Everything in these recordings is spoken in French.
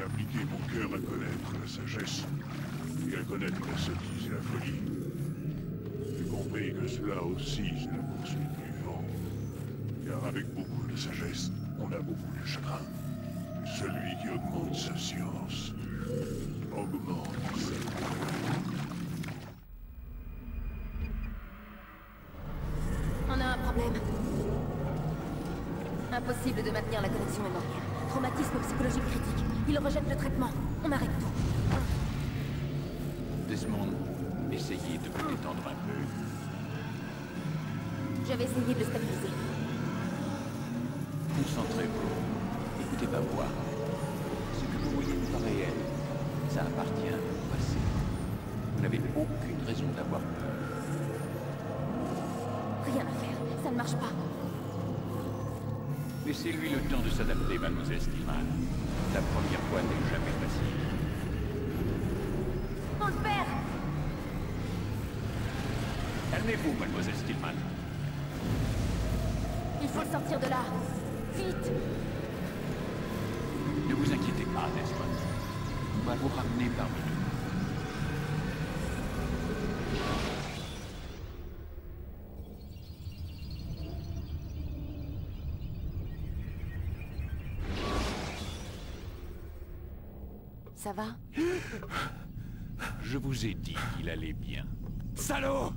appliqué mon cœur à connaître la sagesse et à connaître la sottise et la folie. J'ai compris que cela aussi, c'est la poursuite du vent. Car avec beaucoup de sagesse, on a beaucoup de chagrin. Et celui qui augmente sa science, augmente sa On a un problème. Impossible de maintenir la connexion mémorielle. Traumatisme psychologique critique. Il rejette le traitement. On arrête tout. Desmond, essayez de vous détendre un peu. Je vais essayer de le stabiliser. Concentrez-vous. Écoutez ma voix. Ce que vous voyez n'est pas réel. Ça appartient au passé. Vous n'avez aucune raison d'avoir peur. Rien à faire. Ça ne marche pas. Laissez-lui le temps de s'adapter, mademoiselle Stillman. La première fois n'est jamais facile. On le perd! Calmez-vous, mademoiselle Stillman. Il faut le sortir de là. Vite! Ne vous inquiétez pas, Desmond. On va vous ramener parmi nous. Ça va? Je vous ai dit qu'il allait bien. Salaud!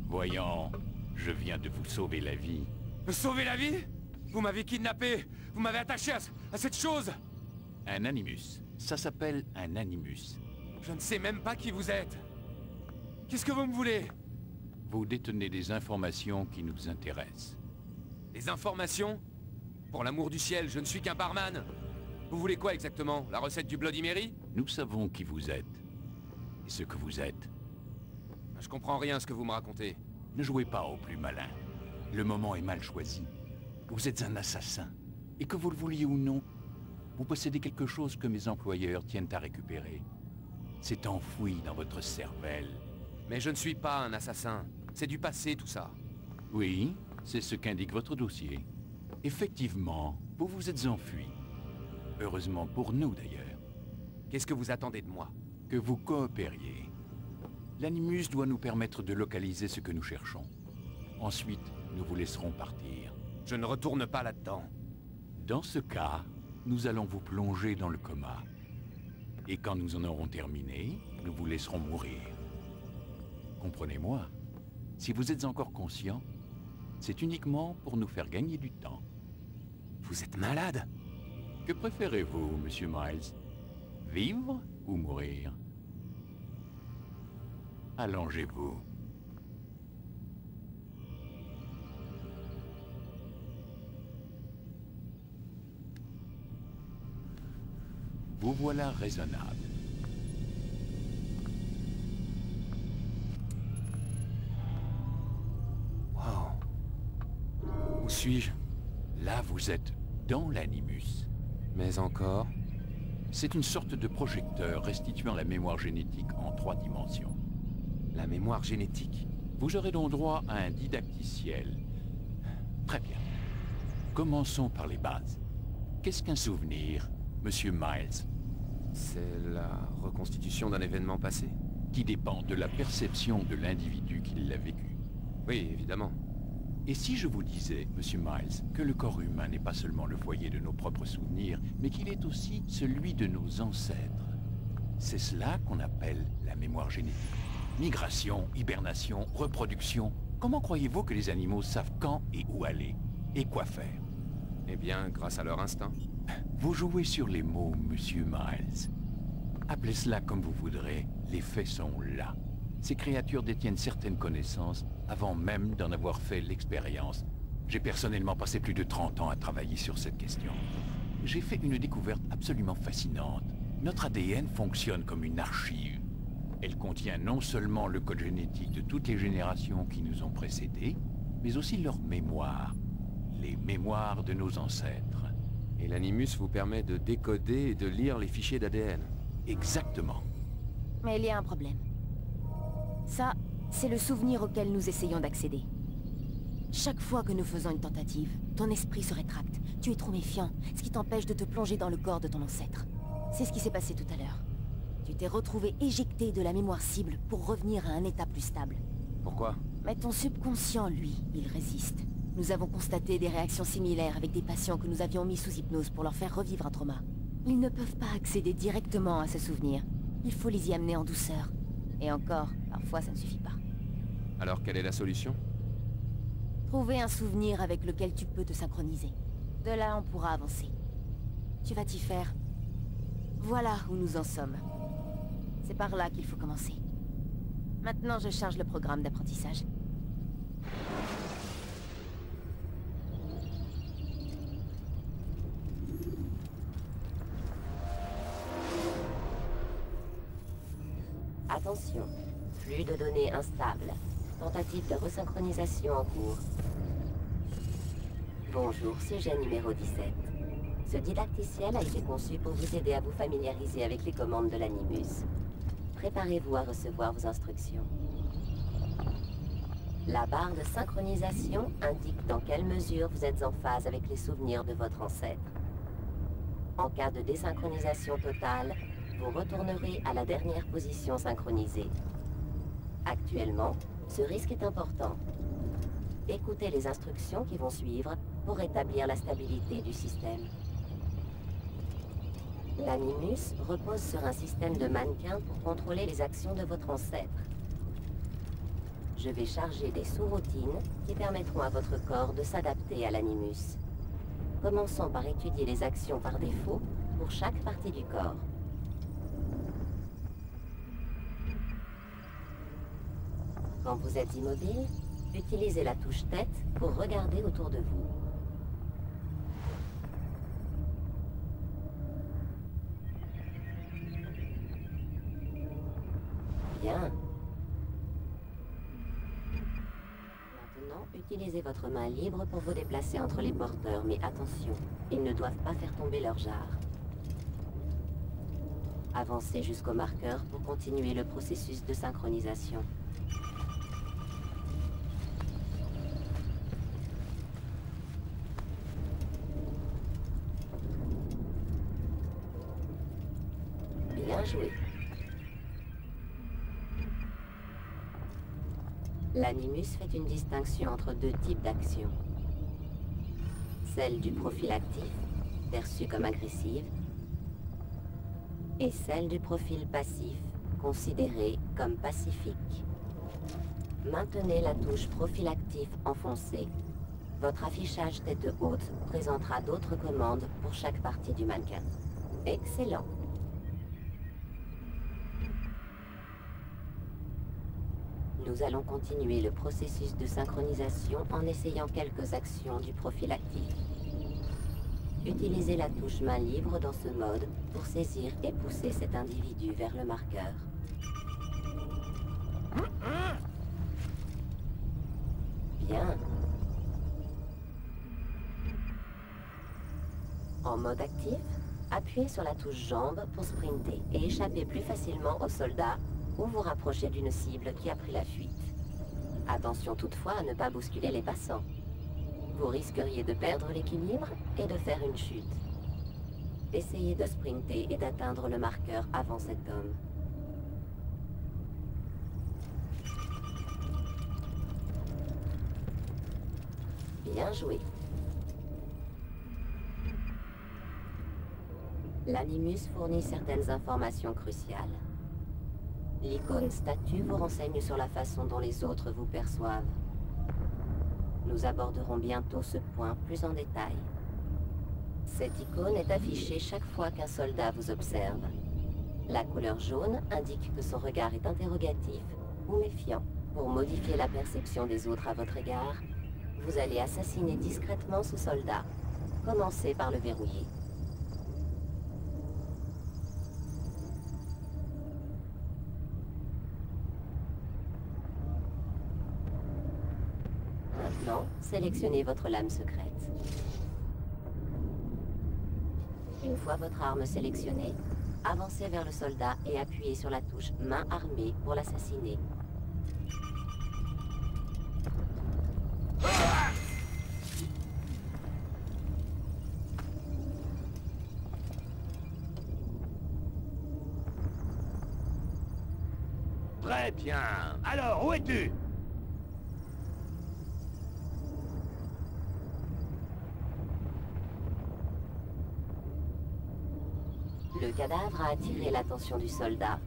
Voyons, je viens de vous sauver la vie. Me sauver la vie? Vous m'avez kidnappé! Vous m'avez attaché à cette chose! Un animus. Ça s'appelle un animus. Je ne sais même pas qui vous êtes. Qu'est-ce que vous me voulez? Vous détenez des informations qui nous intéressent. Des informations? Pour l'amour du ciel, je ne suis qu'un barman. Vous voulez quoi exactement? La recette du Bloody Mary? Nous savons qui vous êtes. Et ce que vous êtes. Je comprends rien à ce que vous me racontez. Ne jouez pas au plus malin. Le moment est mal choisi. Vous êtes un assassin. Et que vous le vouliez ou non, vous possédez quelque chose que mes employeurs tiennent à récupérer. C'est enfoui dans votre cervelle. Mais je ne suis pas un assassin. C'est du passé, tout ça. Oui, c'est ce qu'indique votre dossier. Effectivement, vous vous êtes enfui. Heureusement pour nous, d'ailleurs. Qu'est-ce que vous attendez de moi? Que vous coopériez. L'animus doit nous permettre de localiser ce que nous cherchons. Ensuite, nous vous laisserons partir. Je ne retourne pas là-dedans. Dans ce cas, nous allons vous plonger dans le coma. Et quand nous en aurons terminé, nous vous laisserons mourir. Comprenez-moi, si vous êtes encore conscient, c'est uniquement pour nous faire gagner du temps. Vous êtes malade? Que préférez-vous, Monsieur Miles? Vivre ou mourir? Allongez-vous. Vous voilà raisonnable. Wow. Où suis-je? Là, vous êtes dans l'animus. Mais encore? C'est une sorte de projecteur restituant la mémoire génétique en 3 dimensions. La mémoire génétique. Vous aurez donc droit à un didacticiel. Très bien. Commençons par les bases. Qu'est-ce qu'un souvenir, Monsieur Miles? C'est la reconstitution d'un événement passé. Qui dépend de la perception de l'individu qui l'a vécu. Oui, évidemment. Et si je vous disais, Monsieur Miles, que le corps humain n'est pas seulement le foyer de nos propres souvenirs, mais qu'il est aussi celui de nos ancêtres? C'est cela qu'on appelle la mémoire génétique. Migration, hibernation, reproduction. Comment croyez-vous que les animaux savent quand et où aller? Et quoi faire? Eh bien, grâce à leur instinct. Vous jouez sur les mots, Monsieur Miles. Appelez cela comme vous voudrez, les faits sont là. Ces créatures détiennent certaines connaissances avant même d'en avoir fait l'expérience. J'ai personnellement passé plus de 30 ans à travailler sur cette question. J'ai fait une découverte absolument fascinante. Notre ADN fonctionne comme une archive. Elle contient non seulement le code génétique de toutes les générations qui nous ont précédés, mais aussi leur mémoire. Les mémoires de nos ancêtres. Et l'animus vous permet de décoder et de lire les fichiers d'ADN. Exactement. Mais il y a un problème. Ça, c'est le souvenir auquel nous essayons d'accéder. Chaque fois que nous faisons une tentative, ton esprit se rétracte. Tu es trop méfiant, ce qui t'empêche de te plonger dans le corps de ton ancêtre. C'est ce qui s'est passé tout à l'heure. Tu t'es retrouvé éjecté de la mémoire cible pour revenir à un état plus stable. Pourquoi? Mais ton subconscient, lui, il résiste. Nous avons constaté des réactions similaires avec des patients que nous avions mis sous hypnose pour leur faire revivre un trauma. Ils ne peuvent pas accéder directement à ces souvenirs. Il faut les y amener en douceur. Et encore, parfois ça ne suffit pas. Alors quelle est la solution? Trouver un souvenir avec lequel tu peux te synchroniser. De là, on pourra avancer. Tu vas t'y faire. Voilà où nous en sommes. C'est par là qu'il faut commencer. Maintenant, je charge le programme d'apprentissage. Attention, flux de données instable. Tentative de resynchronisation en cours. Bonjour, sujet numéro 17. Ce didacticiel a été conçu pour vous aider à vous familiariser avec les commandes de l'Animus. Préparez-vous à recevoir vos instructions. La barre de synchronisation indique dans quelle mesure vous êtes en phase avec les souvenirs de votre ancêtre. En cas de désynchronisation totale, vous retournerez à la dernière position synchronisée. Actuellement, ce risque est important. Écoutez les instructions qui vont suivre pour rétablir la stabilité du système. L'Animus repose sur un système de mannequins pour contrôler les actions de votre ancêtre. Je vais charger des sous-routines qui permettront à votre corps de s'adapter à l'Animus. Commençons par étudier les actions par défaut pour chaque partie du corps. Quand vous êtes immobile, utilisez la touche tête pour regarder autour de vous. Bien. Maintenant, utilisez votre main libre pour vous déplacer entre les porteurs, mais attention, ils ne doivent pas faire tomber leur jarre. Avancez jusqu'au marqueur pour continuer le processus de synchronisation. Bien joué. L'Animus fait une distinction entre deux types d'actions. Celle du profil actif, perçue comme agressive, et celle du profil passif, considérée comme pacifique. Maintenez la touche profil actif enfoncée. Votre affichage tête haute présentera d'autres commandes pour chaque partie du mannequin. Excellent. Nous allons continuer le processus de synchronisation en essayant quelques actions du profil actif. Utilisez la touche main libre dans ce mode pour saisir et pousser cet individu vers le marqueur. Bien. En mode actif, appuyez sur la touche jambe pour sprinter et échapper plus facilement aux soldats ou vous rapprocher d'une cible qui a pris la fuite. Attention toutefois à ne pas bousculer les passants. Vous risqueriez de perdre l'équilibre et de faire une chute. Essayez de sprinter et d'atteindre le marqueur avant cet homme. Bien joué. L'Animus fournit certaines informations cruciales. L'icône statue vous renseigne sur la façon dont les autres vous perçoivent. Nous aborderons bientôt ce point plus en détail. Cette icône est affichée chaque fois qu'un soldat vous observe. La couleur jaune indique que son regard est interrogatif ou méfiant. Pour modifier la perception des autres à votre égard, vous allez assassiner discrètement ce soldat. Commencez par le verrouiller. Maintenant, sélectionnez votre lame secrète. Une fois votre arme sélectionnée, avancez vers le soldat et appuyez sur la touche main armée pour l'assassiner. Très bien. Alors, où es-tu? Le cadavre a attiré l'attention du soldat.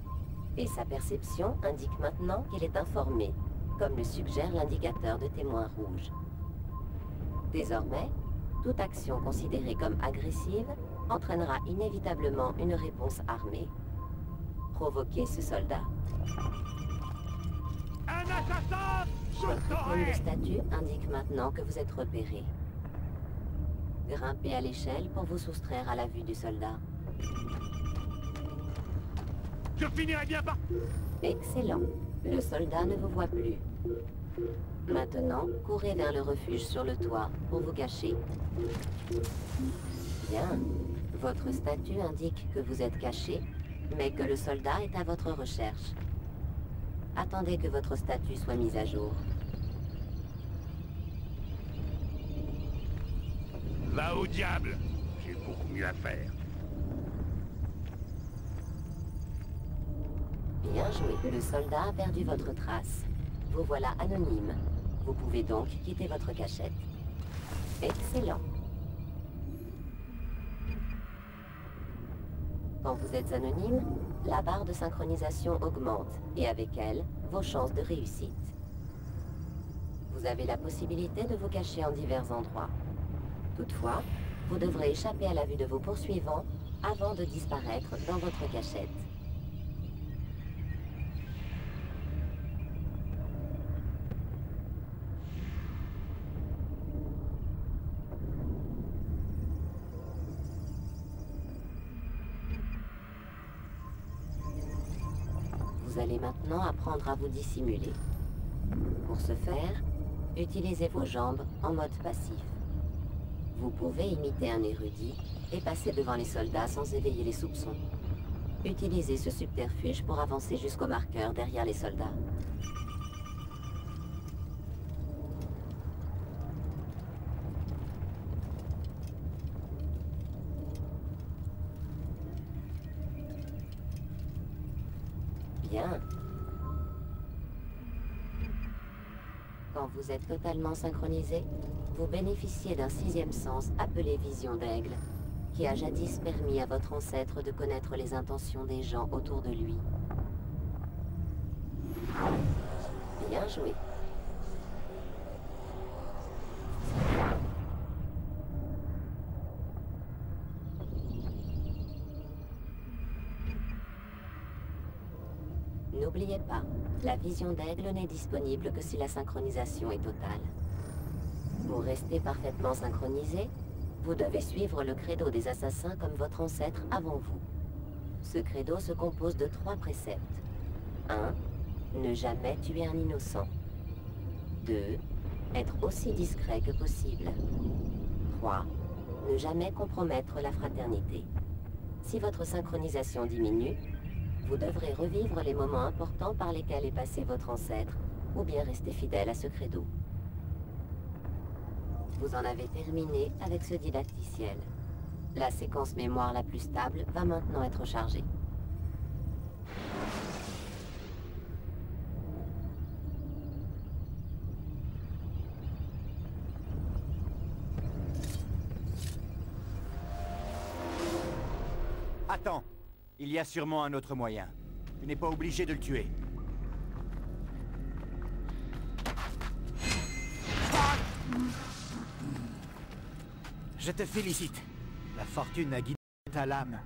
Et sa perception indique maintenant qu'il est informé, comme le suggère l'indicateur de témoin rouge. Désormais, toute action considérée comme agressive entraînera inévitablement une réponse armée. Provoquez ce soldat. Un assassin! Je Votre icône t'aurai! de statut indique maintenant que vous êtes repéré. Grimpez à l'échelle pour vous soustraire à la vue du soldat. Je finirai bien par... Excellent. Le soldat ne vous voit plus. Maintenant, courez vers le refuge sur le toit pour vous cacher. Bien. Votre statut indique que vous êtes caché, mais que le soldat est à votre recherche. Attendez que votre statut soit mis à jour. Va au diable! J'ai beaucoup mieux à faire. Bien joué. Le soldat a perdu votre trace. Vous voilà anonyme. Vous pouvez donc quitter votre cachette. Excellent. Quand vous êtes anonyme, la barre de synchronisation augmente et avec elle, vos chances de réussite. Vous avez la possibilité de vous cacher en divers endroits. Toutefois, vous devrez échapper à la vue de vos poursuivants avant de disparaître dans votre cachette. Vous allez maintenant apprendre à vous dissimuler. Pour ce faire, utilisez vos jambes en mode passif. Vous pouvez imiter un érudit et passer devant les soldats sans éveiller les soupçons. Utilisez ce subterfuge pour avancer jusqu'au marqueur derrière les soldats. Bien. Quand vous êtes totalement synchronisé, vous bénéficiez d'un sixième sens appelé Vision d'Aigle, qui a jadis permis à votre ancêtre de connaître les intentions des gens autour de lui. Bien joué. N'oubliez pas, la vision d'Aigle n'est disponible que si la synchronisation est totale. Pour rester parfaitement synchronisé, vous devez suivre le credo des assassins comme votre ancêtre avant vous. Ce credo se compose de 3 préceptes. 1. Ne jamais tuer un innocent. 2. Être aussi discret que possible. 3. Ne jamais compromettre la fraternité. Si votre synchronisation diminue, vous devrez revivre les moments importants par lesquels est passé votre ancêtre, ou bien rester fidèle à ce credo. Vous en avez terminé avec ce didacticiel. La séquence mémoire la plus stable va maintenant être chargée. Attends, il y a sûrement un autre moyen. Tu n'es pas obligé de le tuer. Je te félicite. La fortune a guidé ta lame.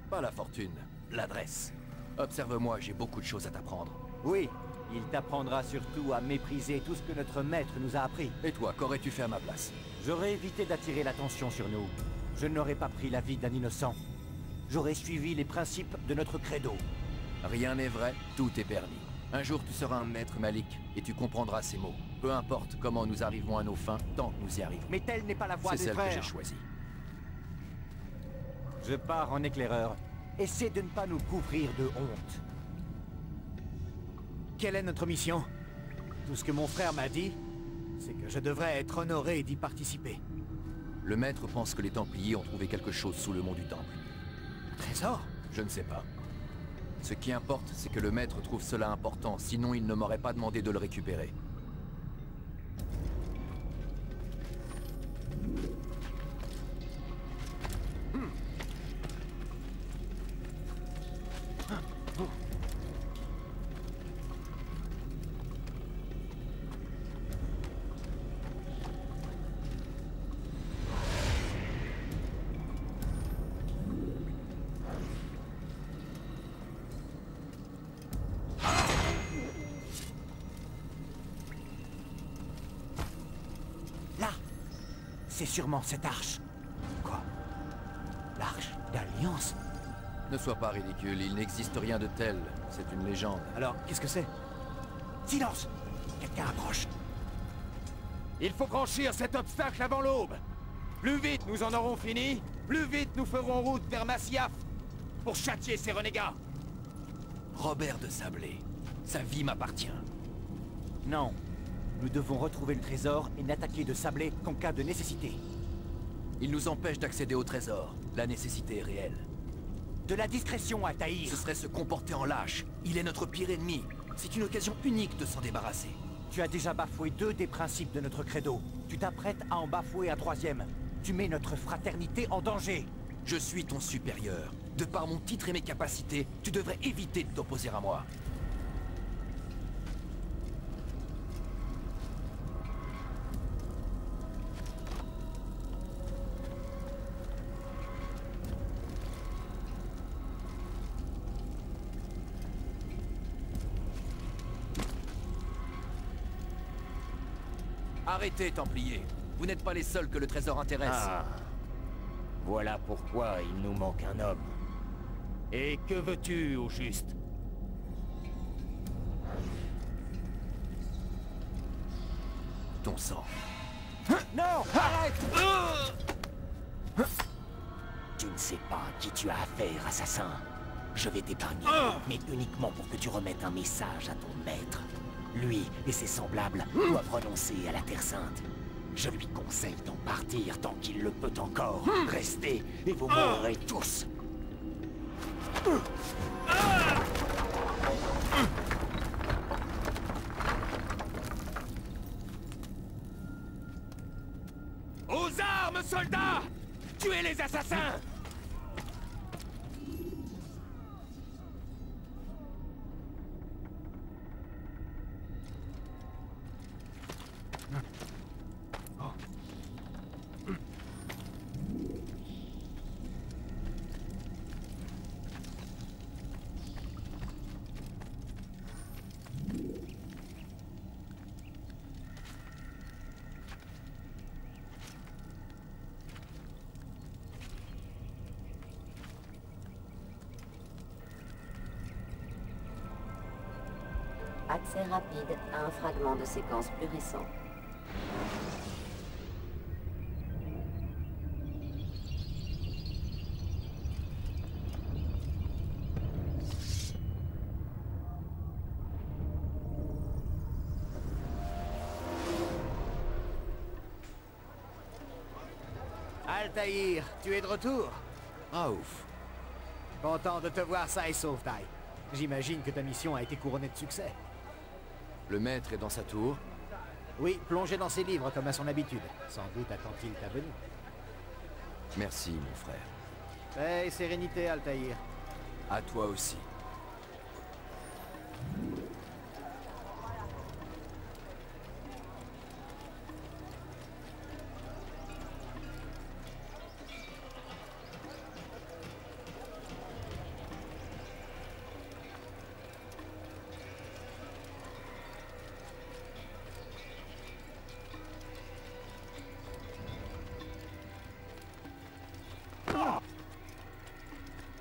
Pas la fortune, l'adresse. Observe-moi, j'ai beaucoup de choses à t'apprendre. Oui, il t'apprendra surtout à mépriser tout ce que notre maître nous a appris. Et toi, qu'aurais-tu fait à ma place? J'aurais évité d'attirer l'attention sur nous. Je n'aurais pas pris la vie d'un innocent. J'aurais suivi les principes de notre credo. Rien n'est vrai, tout est permis. Un jour tu seras un maître Malik, et tu comprendras ces mots. Peu importe comment nous arrivons à nos fins, tant que nous y arrivons. Mais telle n'est pas la voie C'est des celle que frères. j'ai choisie. Je pars en éclaireur. Essaie de ne pas nous couvrir de honte. Quelle est notre mission? Tout ce que mon frère m'a dit, c'est que je devrais être honoré d'y participer. Le maître pense que les Templiers ont trouvé quelque chose sous le mont du Temple. Un trésor? Je ne sais pas. Ce qui importe, c'est que le maître trouve cela important, sinon il ne m'aurait pas demandé de le récupérer. C'est sûrement cette arche. Quoi? L'Arche d'Alliance? Ne sois pas ridicule, il n'existe rien de tel. C'est une légende. Alors, qu'est-ce que c'est? Silence! Quelqu'un approche. Il faut franchir cet obstacle avant l'aube. Plus vite nous en aurons fini, plus vite nous ferons route vers Masyaf pour châtier ces renégats. Robert de Sablé, sa vie m'appartient. Non. Nous devons retrouver le trésor et n'attaquer de Sablé qu'en cas de nécessité. Il nous empêche d'accéder au trésor. La nécessité est réelle. De la discrétion, Altaïr! Ce serait se comporter en lâche. Il est notre pire ennemi. C'est une occasion unique de s'en débarrasser. Tu as déjà bafoué 2 des principes de notre credo. Tu t'apprêtes à en bafouer un 3e. Tu mets notre fraternité en danger. Je suis ton supérieur. De par mon titre et mes capacités, tu devrais éviter de t'opposer à moi. Arrêtez, Templier. Vous n'êtes pas les seuls que le trésor intéresse. Ah. Voilà pourquoi il nous manque un homme. Et que veux-tu, au juste? Ton sang. Non! Arrête! Tu ne sais pas à qui tu as affaire, assassin. Je vais t'épargner, mais uniquement pour que tu remettes un message à ton maître. Lui et ses semblables doivent renoncer à la Terre Sainte. Je lui conseille d'en partir tant qu'il le peut encore. Restez et vous mourrez tous. Aux armes, soldats! Tuez les assassins! Accès rapide à un fragment de séquence plus récent. Altaïr, tu es de retour? Ah ouf. Content de te voir sain et sauf, Taï. J'imagine que ta mission a été couronnée de succès. Le maître est dans sa tour. Oui, plongé dans ses livres comme à son habitude. Sans doute attend-il ta venue. Merci, mon frère. Paix et sérénité, Altaïr. À toi aussi.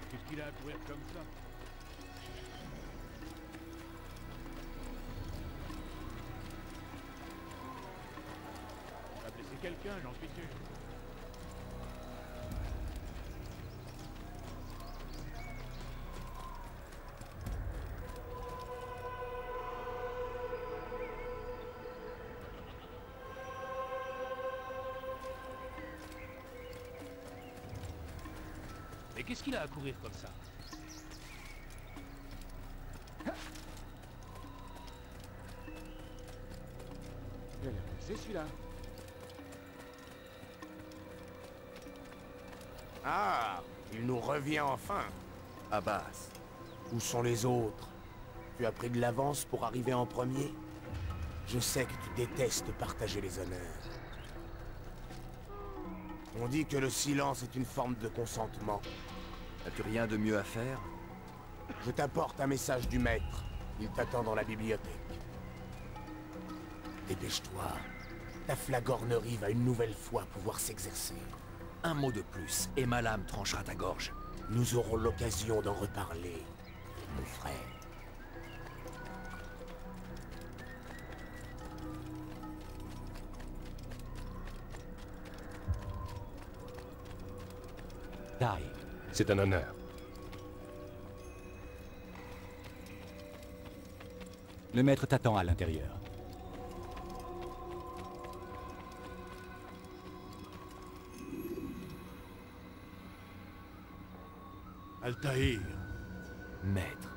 Qu'est-ce qu'il a à courir comme ça? Il va blesser quelqu'un, j'en suis sûr. Mais qu'est-ce qu'il a à courir comme ça? C'est celui-là. Ah, il nous revient enfin. Abbas, où sont les autres? Tu as pris de l'avance pour arriver en premier? Je sais que tu détestes partager les honneurs. On dit que le silence est une forme de consentement. As-tu rien de mieux à faire? Je t'apporte un message du maître. Il t'attend dans la bibliothèque. Dépêche-toi. Ta flagornerie va une nouvelle fois pouvoir s'exercer. Un mot de plus, et ma lame tranchera ta gorge. Nous aurons l'occasion d'en reparler, mon frère. Dai. C'est un honneur. Le maître t'attend à l'intérieur. Altaïr, Maître.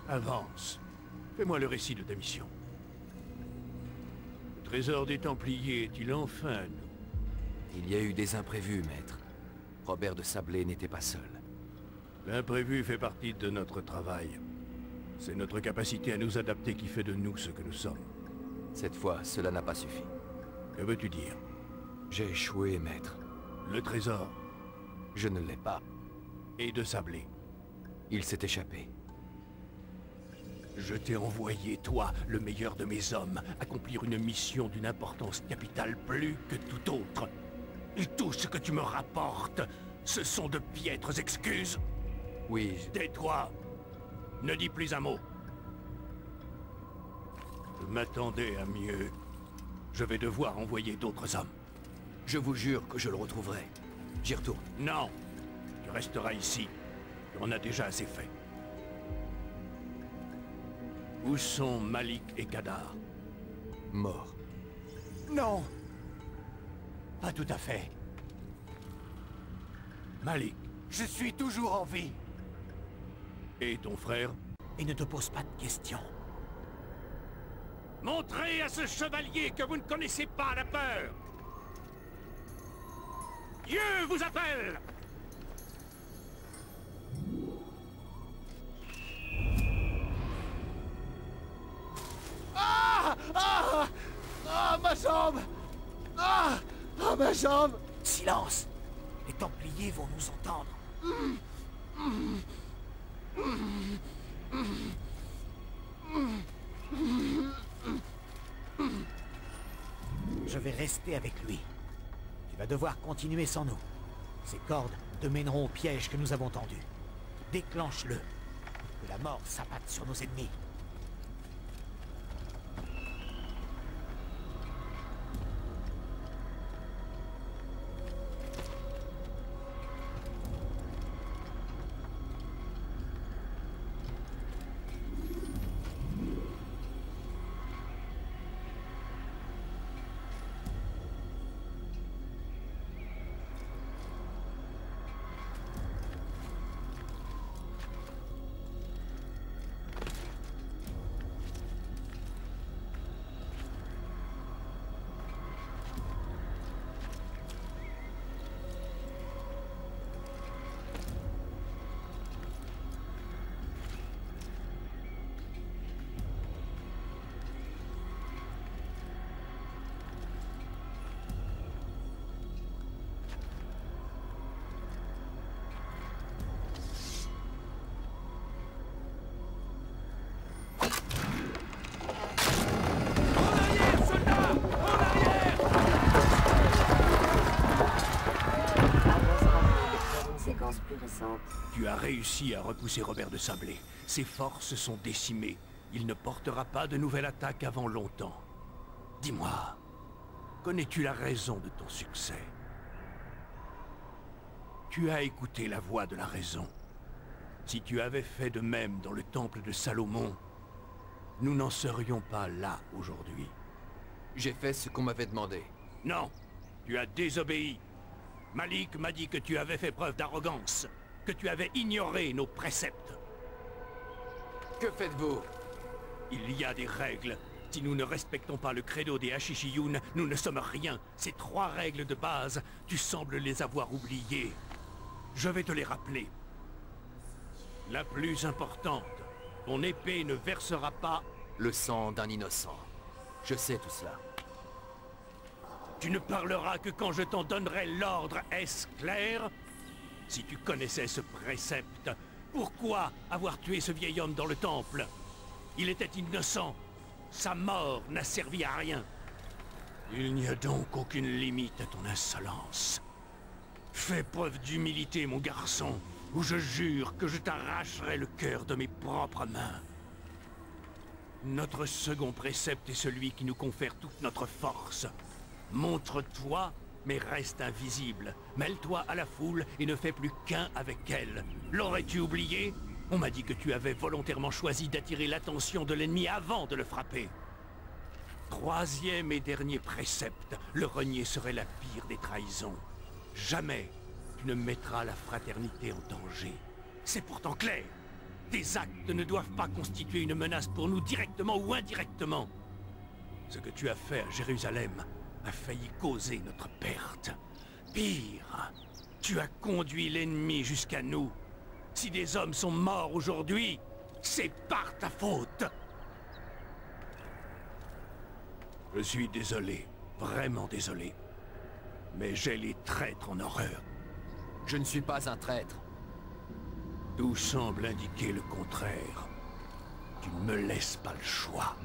avance. Fais-moi le récit de ta mission. Le trésor des Templiers est-il enfin à nous? Il y a eu des imprévus, maître. Robert de Sablé n'était pas seul. L'imprévu fait partie de notre travail. C'est notre capacité à nous adapter qui fait de nous ce que nous sommes. Cette fois, cela n'a pas suffi. Que veux-tu dire? J'ai échoué, maître. Le trésor Je ne l'ai pas. et de Sablé. Il s'est échappé. Je t'ai envoyé, toi, le meilleur de mes hommes, accomplir une mission d'une importance capitale plus que tout autre. Et tout ce que tu me rapportes, ce sont de piètres excuses. Oui, Tais-toi. Ne dis plus un mot. Je m'attendais à mieux. Je vais devoir envoyer d'autres hommes. je vous jure que je le retrouverai. J'y retourne. Non. Tu resteras ici. On a déjà assez fait. Où sont Malik et Kadar? Mort. Non! Pas tout à fait. Malik Je suis toujours en vie. et ton frère? Et ne te pose pas de questions. Montrez à ce chevalier que vous ne connaissez pas la peur! Dieu vous appelle! Ah! Ah! Ah, ma jambe! Ah! Ah, ma jambe! Silence! Les Templiers vont nous entendre. Je vais rester avec lui. Tu vas devoir continuer sans nous. Ces cordes te mèneront au piège que nous avons tendu. Déclenche-le. Que la mort s'abatte sur nos ennemis. Plus récente. Tu as réussi à repousser Robert de Sablé. Ses forces sont décimées. Il ne portera pas de nouvelle attaque avant longtemps. Dis-moi, connais-tu la raison de ton succès? Tu as écouté la voix de la raison. Si tu avais fait de même dans le temple de Salomon, nous n'en serions pas là aujourd'hui. J'ai fait ce qu'on m'avait demandé. Non, tu as désobéi. Malik m'a dit que tu avais fait preuve d'arrogance, que tu avais ignoré nos préceptes. Que faites-vous? Il y a des règles, Si nous ne respectons pas le credo des Ashishiyun, nous ne sommes rien. Ces 3 règles de base, tu sembles les avoir oubliées. Je vais te les rappeler. La plus importante, ton épée ne versera pas le sang d'un innocent. Je sais tout cela. Tu ne parleras que quand je t'en donnerai l'ordre, est-ce clair? Si tu connaissais ce précepte, pourquoi avoir tué ce vieil homme dans le temple? Il était innocent. Sa mort n'a servi à rien. Il n'y a donc aucune limite à ton insolence. Fais preuve d'humilité, mon garçon, ou je jure que je t'arracherai le cœur de mes propres mains. Notre second précepte est celui qui nous confère toute notre force. Montre-toi, mais reste invisible. Mêle-toi à la foule et ne fais plus qu'un avec elle. L'aurais-tu oublié? On m'a dit que tu avais volontairement choisi d'attirer l'attention de l'ennemi avant de le frapper. 3e et dernier précepte, le renier serait la pire des trahisons. Jamais tu ne mettras la fraternité en danger. C'est pourtant clair. Tes actes ne doivent pas constituer une menace pour nous directement ou indirectement. Ce que tu as fait à Jérusalem a failli causer notre perte. Pire, tu as conduit l'ennemi jusqu'à nous. Si des hommes sont morts aujourd'hui, c'est par ta faute. Je suis désolé, vraiment désolé. Mais j'ai les traîtres en horreur. Je ne suis pas un traître. Tout semble indiquer le contraire. Tu ne me laisses pas le choix.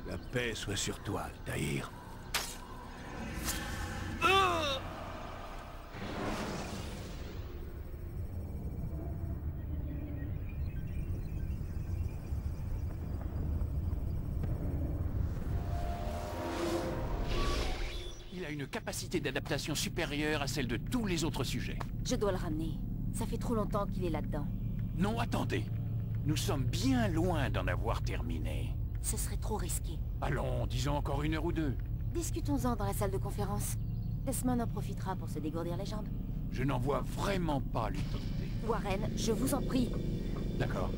La paix soit sur toi, Altaïr. Il a une capacité d'adaptation supérieure à celle de tous les autres sujets. Je dois le ramener. Ça fait trop longtemps qu'il est là-dedans. Non, attendez. Nous sommes bien loin d'en avoir terminé. Ce serait trop risqué. Allons, disons encore 1 heure ou 2. Discutons-en dans la salle de conférence. Desmond en profitera pour se dégourdir les jambes. Je n'en vois vraiment pas l'utilité. Warren, je vous en prie. D'accord.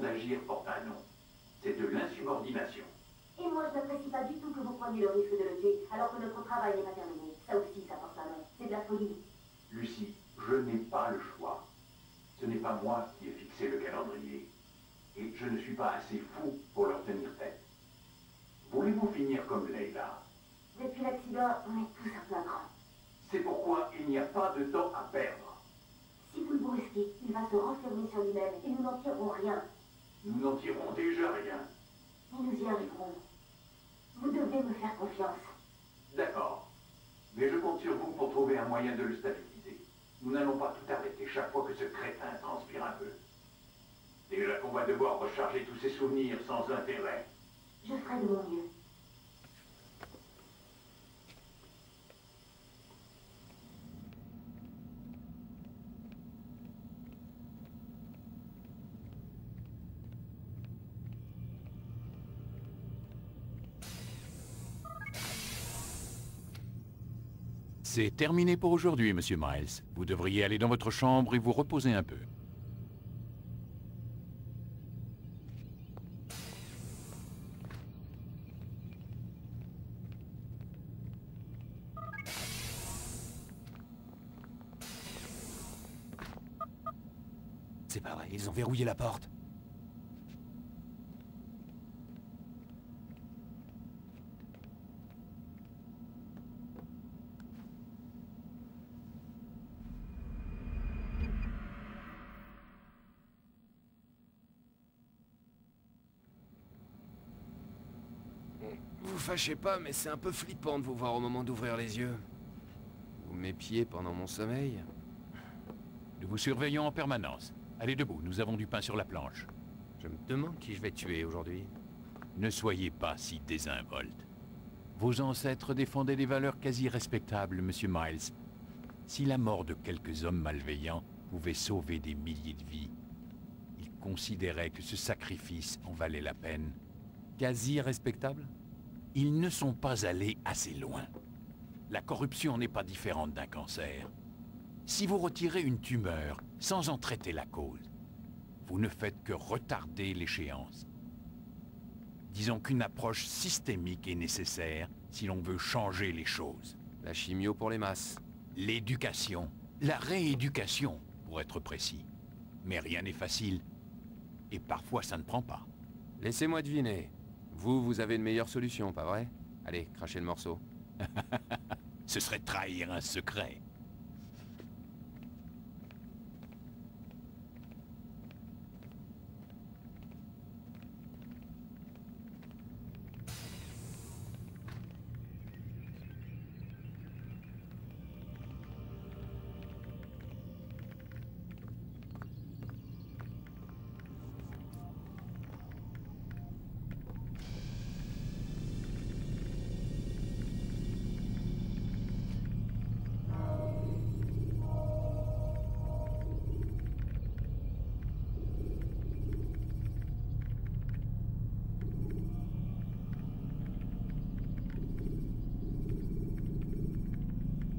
D'agir porte un nom. C'est de l'insubordination. Et moi, je n'apprécie pas du tout que vous preniez le risque de le tuer, alors que notre travail n'est pas terminé. Ça aussi, ça porte un nom. C'est de la folie. Lucie, je n'ai pas le choix. Ce n'est pas moi qui ai fixé le calendrier. Et je ne suis pas assez fou pour leur tenir tête. Voulez-vous finir comme Leila? Depuis l'accident, on est tous un peu grands. C'est pourquoi il n'y a pas de temps à perdre. Si vous le brusquez, il va se renfermer sur lui-même et nous n'en tirerons rien. Nous n'en tirons déjà rien. Mais nous y arriverons. Vous devez me faire confiance. D'accord. Mais je compte sur vous pour trouver un moyen de le stabiliser. Nous n'allons pas tout arrêter chaque fois que ce crétin transpire un peu. Déjà qu'on va devoir recharger tous ces souvenirs sans intérêt. Je ferai de mon mieux. C'est terminé pour aujourd'hui, Monsieur Miles. Vous devriez aller dans votre chambre et vous reposer un peu. C'est pas vrai, ils ont verrouillé la porte. Vous fâchez pas, mais c'est un peu flippant de vous voir au moment d'ouvrir les yeux. Vous m'épiez pendant mon sommeil. Nous vous surveillons en permanence. Allez debout, nous avons du pain sur la planche. Je me demande qui je vais tuer aujourd'hui. Ne soyez pas si désinvolte. Vos ancêtres défendaient des valeurs quasi respectables, Monsieur Miles. Si la mort de quelques hommes malveillants pouvait sauver des milliers de vies, ils considéraient que ce sacrifice en valait la peine. Quasi respectable? Ils ne sont pas allés assez loin. La corruption n'est pas différente d'un cancer. Si vous retirez une tumeur sans en traiter la cause, vous ne faites que retarder l'échéance. Disons qu'une approche systémique est nécessaire si l'on veut changer les choses. La chimio pour les masses. L'éducation. La rééducation, pour être précis. Mais rien n'est facile. Et parfois ça ne prend pas. Laissez-moi deviner. Vous avez une meilleure solution, pas vrai? Allez, crachez le morceau. Ce serait trahir un secret.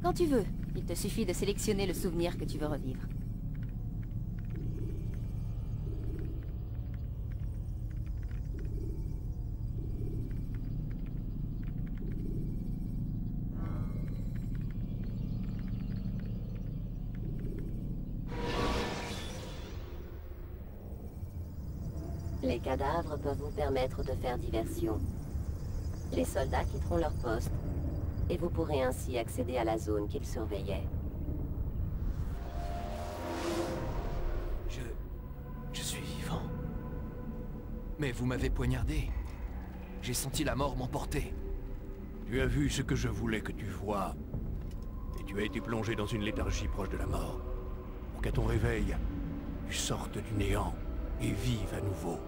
Quand tu veux, il te suffit de sélectionner le souvenir que tu veux revivre. Les cadavres peuvent vous permettre de faire diversion. Les soldats quitteront leur poste, et vous pourrez ainsi accéder à la zone qu'ils surveillaient. Je suis vivant. Mais vous m'avez poignardé. J'ai senti la mort m'emporter. Tu as vu ce que je voulais que tu vois. Et tu as été plongé dans une léthargie proche de la mort. Pour qu'à ton réveil, tu sortes du néant et vives à nouveau.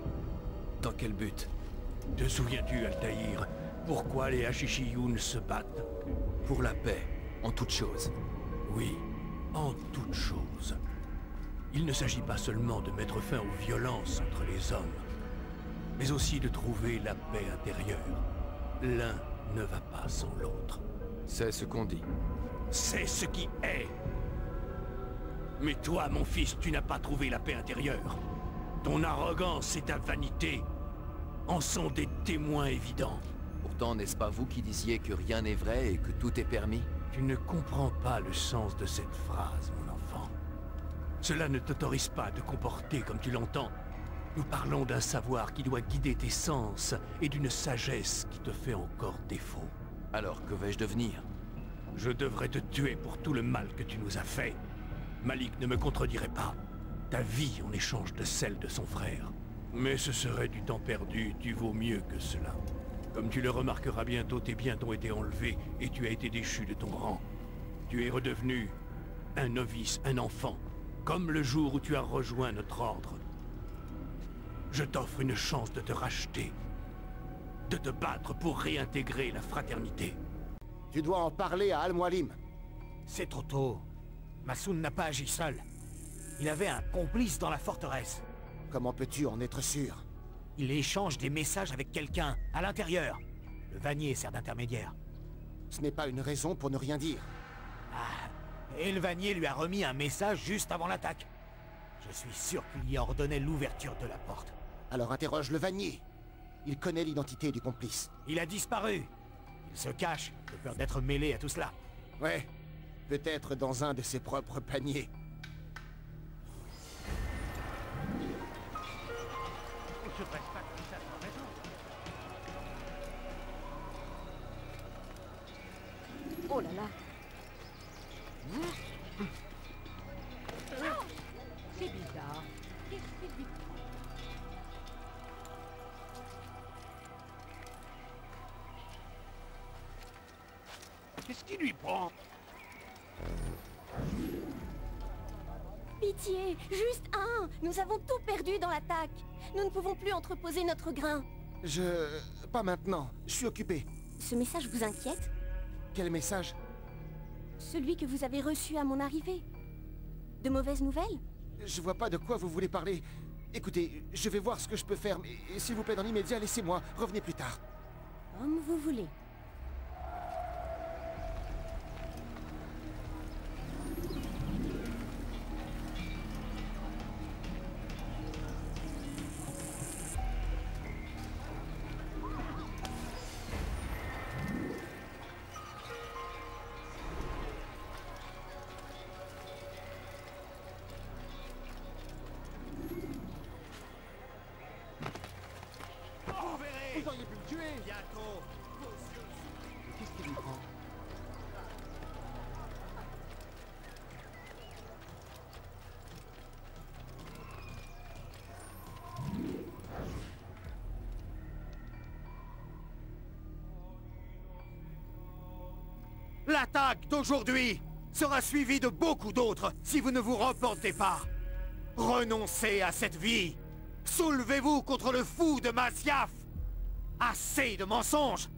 Dans quel but? Te souviens-tu, Altaïr, pourquoi les Hashishiyun se battent? Pour la paix, en toute chose. Oui, en toute chose. Il ne s'agit pas seulement de mettre fin aux violences entre les hommes, mais aussi de trouver la paix intérieure. L'un ne va pas sans l'autre. C'est ce qu'on dit. C'est ce qui est. Mais toi, mon fils, tu n'as pas trouvé la paix intérieure. Ton arrogance et ta vanité en sont des témoins évidents. Pourtant, n'est-ce pas vous qui disiez que rien n'est vrai et que tout est permis? Tu ne comprends pas le sens de cette phrase, mon enfant. Cela ne t'autorise pas à te comporter comme tu l'entends. Nous parlons d'un savoir qui doit guider tes sens et d'une sagesse qui te fait encore défaut. Alors, que vais-je devenir? Je devrais te tuer pour tout le mal que tu nous as fait. Malik ne me contredirait pas. Ta vie en échange de celle de son frère. Mais ce serait du temps perdu, tu vaux mieux que cela. Comme tu le remarqueras bientôt, tes biens t'ont été enlevés et tu as été déchu de ton rang. Tu es redevenu un novice, un enfant, comme le jour où tu as rejoint notre ordre. Je t'offre une chance de te racheter, de te battre pour réintégrer la fraternité. Tu dois en parler à Al-Mualim. C'est trop tôt. Massoun n'a pas agi seul. Il avait un complice dans la forteresse. Comment peux-tu en être sûr? Il échange des messages avec quelqu'un, à l'intérieur. Le Vannier sert d'intermédiaire. Ce n'est pas une raison pour ne rien dire. Ah, et le Vannier lui a remis un message juste avant l'attaque. Je suis sûr qu'il y ordonnait l'ouverture de la porte. Alors interroge le Vannier. Il connaît l'identité du complice. Il a disparu. Il se cache, de peur d'être mêlé à tout cela. Ouais, peut-être dans un de ses propres paniers. Oh là là. C'est bizarre. Qu'est-ce qui lui prend? Pitié, juste un! Nous avons tout perdu dans l'attaque. Nous ne pouvons plus entreposer notre grain. Pas maintenant. Je suis occupé. Ce message vous inquiète? Quel message? Celui que vous avez reçu à mon arrivée. De mauvaises nouvelles? Je vois pas de quoi vous voulez parler. Écoutez, je vais voir ce que je peux faire, mais s'il vous plaît, dans l'immédiat, laissez-moi. Revenez plus tard. Comme vous voulez. Vous auriez pu me tuer! Bientôt! Qu'est-ce qui lui prend? L'attaque d'aujourd'hui sera suivie de beaucoup d'autres si vous ne vous repentez pas. Renoncez à cette vie. Soulevez-vous contre le fou de Masyaf. Assez de mensonges!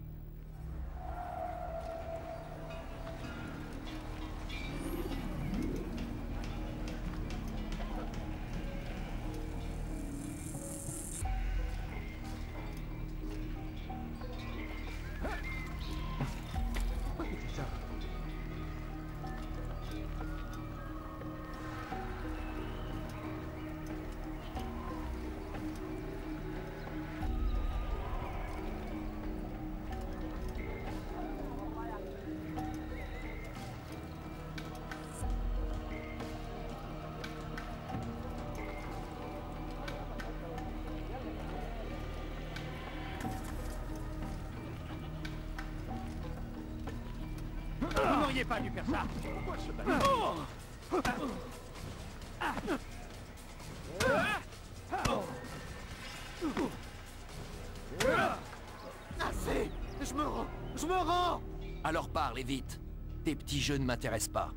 Vous n'auriez pas dû faire ça. Pourquoi se battre? Assez! Je me rends! Alors parle, et vite. Tes petits jeux ne m'intéressent pas.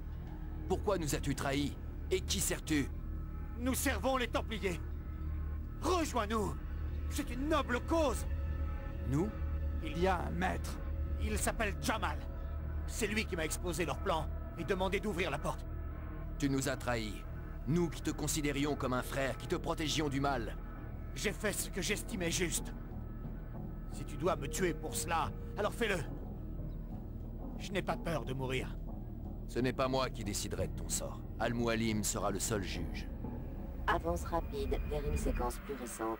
Pourquoi nous as-tu trahis? Et qui sers-tu? Nous servons les Templiers. Rejoins-nous. C'est une noble cause. Nous? Il y a un maître. Il s'appelle Jamal. C'est lui qui m'a exposé leur plan et demandé d'ouvrir la porte. Tu nous as trahis. Nous qui te considérions comme un frère, qui te protégions du mal. J'ai fait ce que j'estimais juste. Si tu dois me tuer pour cela, alors fais-le. Je n'ai pas peur de mourir. Ce n'est pas moi qui déciderai de ton sort. Al-Mualim sera le seul juge. Avance rapide vers une séquence plus récente.